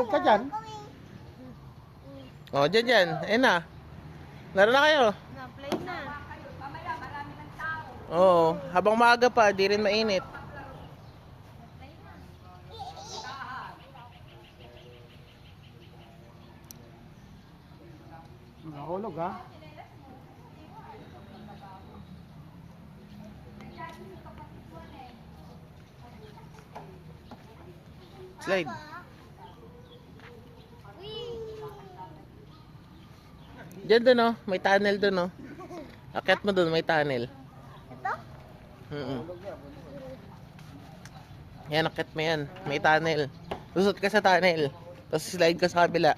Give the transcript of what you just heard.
Maglalakad ka dyan. O, dyan. Ayun na. Laro na kayo. Na-play na. Oo, habang maaga pa, di rin mainit. Nahulog ha. Slide. Diyan doon oh, may tunnel doon oh. Akyat mo doon, may tunnel. Ito? Yan, akyat mo yan. May tunnel. Lusot ka sa tunnel. Tapos slide ka sa kabila.